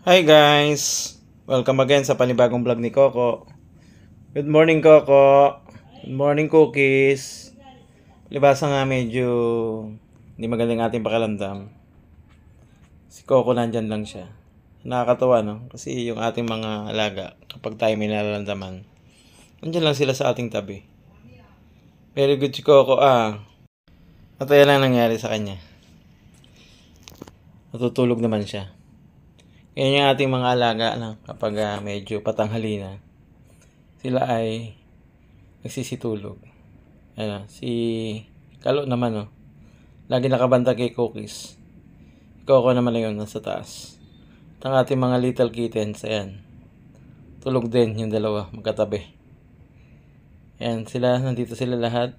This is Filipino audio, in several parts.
Hi guys! Welcome again sa panibagong vlog ni Coco. Good morning Coco! Good morning cookies! Libasa nga medyo hindi magaling ating pakiramdam. Si Coco nandyan lang siya. Nakakatawa no? Kasi yung ating mga alaga kapag tayo may nararamdaman, nandyan lang sila sa ating tabi. Very good si Coco At ayan lang nangyari sa kanya. Natutulog naman siya. Yan yung ating mga alaga kapag medyo patanghali na. Sila ay nagsisitulog. Ayan, si Kalo naman lagi nakabanta kay Cookies. Coco naman na yun, nasa taas. At ang ating mga little kittens, ayan. Tulog din yung dalawa, magkatabi. Ayan, nandito sila lahat.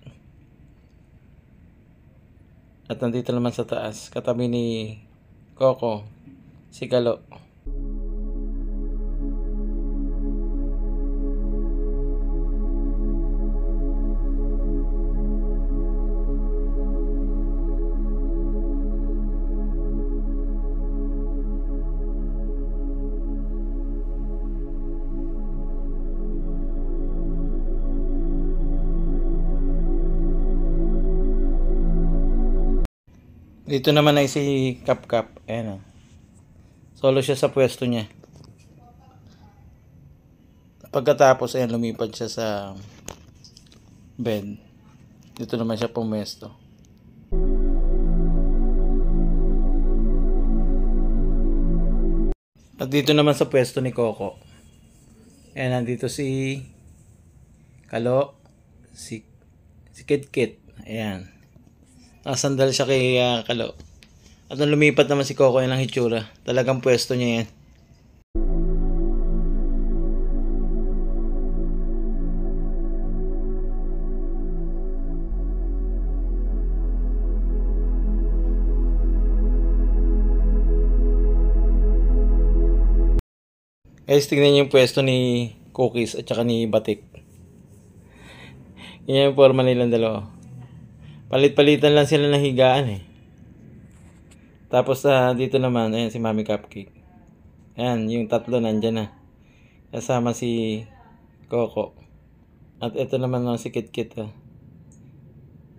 At nandito naman sa taas, katabi ni Coco, si Kalo. Dito naman ay si Kap Kap. Ayan Solo siya sa pwesto niya. Pagkatapos ayan lumipad siya sa bed. Dito naman siya pumwesto. At dito naman sa pwesto ni Coco. Ayan, nandito si Kalo, si Kit Kit. Ayan. Nakasandal siya kay Kalo. At nung lumipat naman si Coco, yan ang hitsura. Talagang pwesto niya yan. Guys, tignan niyo yung pwesto ni Cookies at saka ni Batik. Yan yung forma nilang dalawa. Palit-palitan lang sila ng higaan Tapos dito naman, ayan si Mami Cupcake. Ayan, yung tatlo nandyan na. Kasama si Coco. At ito naman si Kit Kit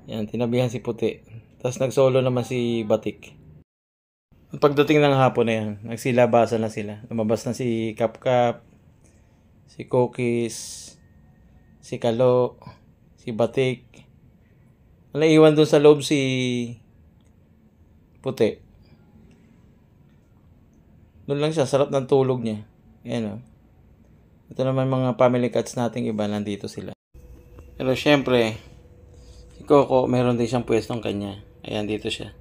Ayan, tinabihan si Puti. Tapos nag-solo naman si Batik. Pagdating ng hapon na yan, nagsilabasan na sila. Lumabas na si Kap Kap, si Cookies, si Kalo, si Batik. Naiwan doon sa loob si Puti. Doon lang siya, sarap ng tulog niya. Ayan Ito naman mga family cats nating iba, nandito sila. Pero syempre, si Coco, meron din siyang pwestong kanya. Ayan, dito siya.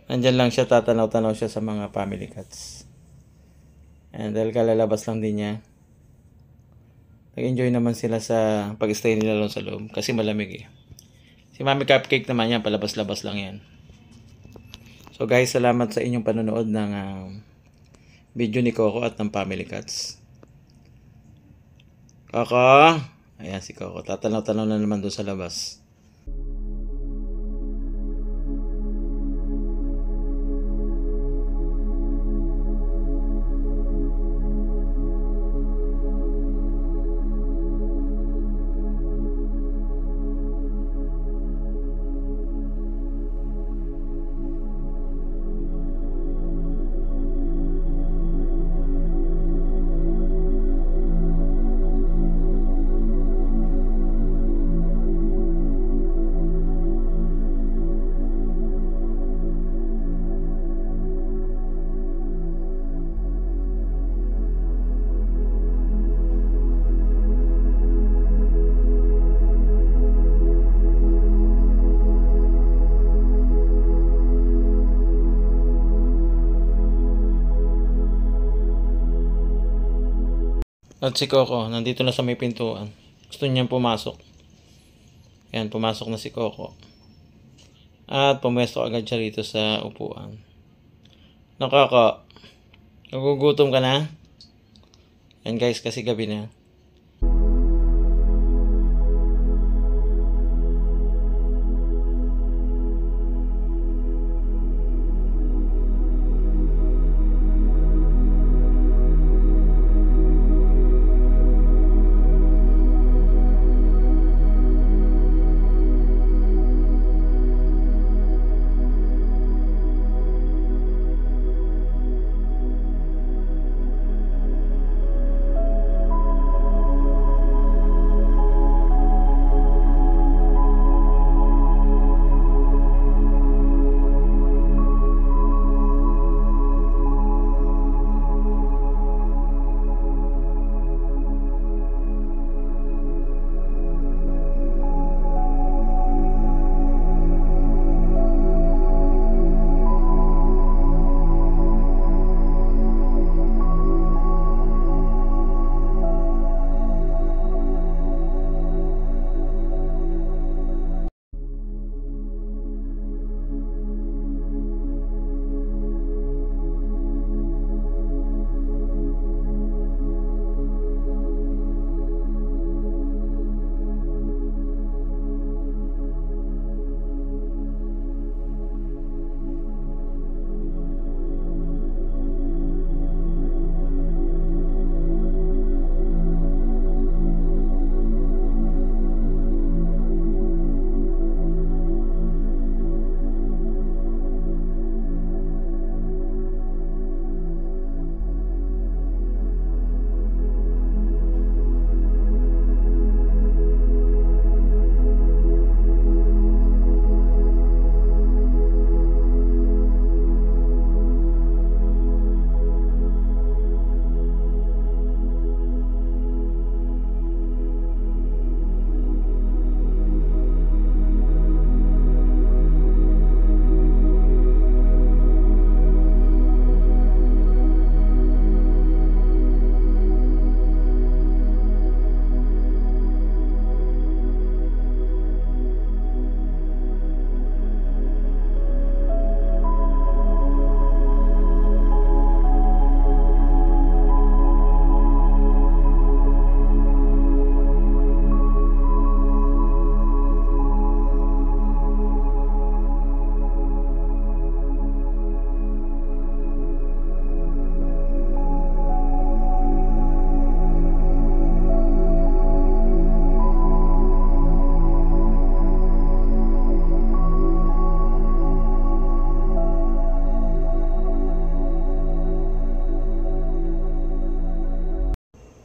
Nandyan lang siya, tatanaw-tanaw siya sa mga family cats. Ayan, dahil kalalabas lang din niya. Nag-enjoy naman sila sa pag-stay nila lang sa loob kasi malamig Si Mami Cupcake naman yan, palabas-labas lang yan. So guys, salamat sa inyong panonood ng video ni Coco at ng family cats. Coco! Ayan si Coco, tatanaw-tanaw na naman doon sa labas. At si Coco, nandito na sa may pintuan. Gusto niyang pumasok. Ayan, pumasok na si Coco. At pumwesto agad siya rito sa upuan. Coco, nagugutom ka na? Ayan guys, kasi gabi na.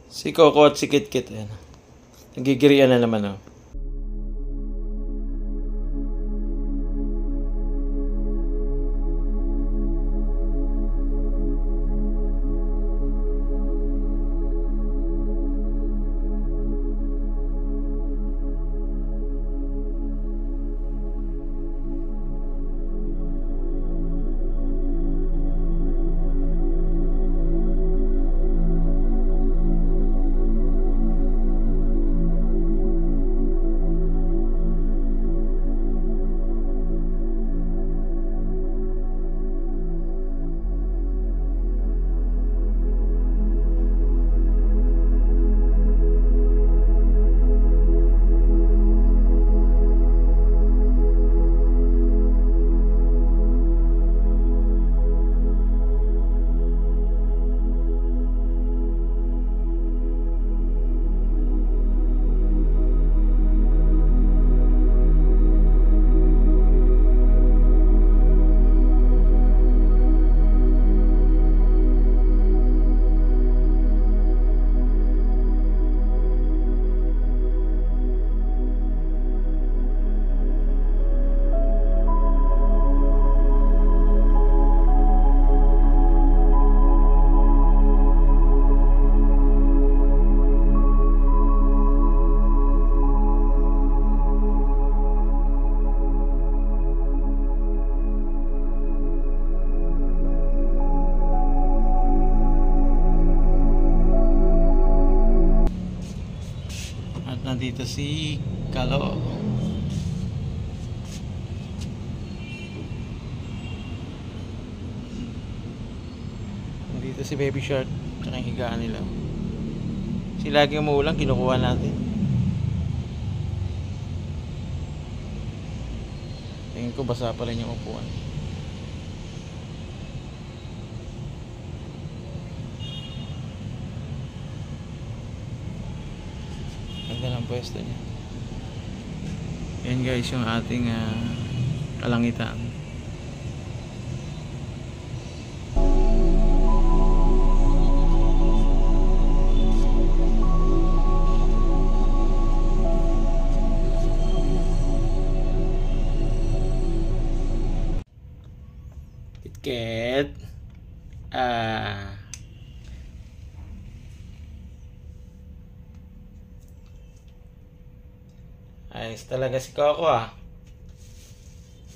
Si Coco at si Kitkit. Ayan. Nagigirian na naman, oh. Nandito si Kalo. Nandito si Baby Shark. Tsaka yung higaan nila. Si lagi umuulan, kinukuha natin. Tingin ko basa pa rin yung upuan. Ganda ng pwesto niya. Yan guys yung ating kalangitan. Kitket. Ayos talaga si Coco, ah.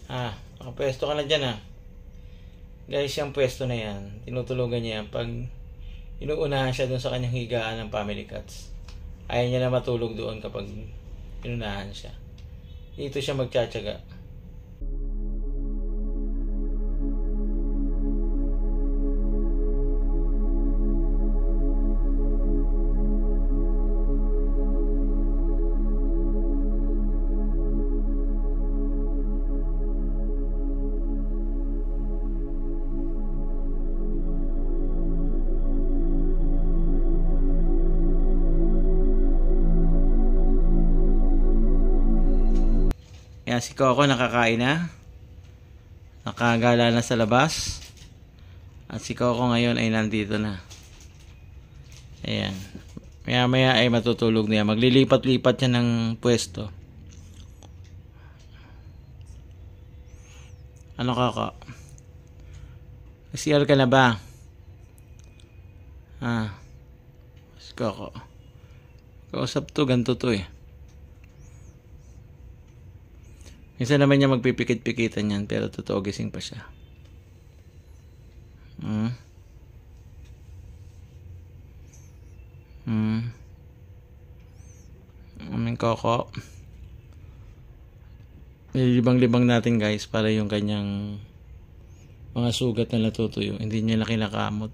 Nakapwesto ka na dyan, ah. Guys, yung pwesto na yan, tinutulugan niya yan pag inuunahan siya dun sa kanyang higaan ng family cats. Ayaw niya na matulog doon kapag inunahan siya. Dito siya magtsatsaga. Yan si Coco nakakain na. Nakagala na sa labas. At si Coco ngayon ay nandito na. Ayan. Maya maya ay matutulog na yan. Maglilipat-lipat yan ng pwesto. Ano Coco? CR ka na ba? Si Coco. Kausap to, ganito to eh. Minsan naman niya magpipikit-pikitan yan, pero totoo gising pa siya. Aming Coco. Nilibang-libang natin guys para yung kanyang mga sugat na natutuyo. Hindi niya na kinakamot.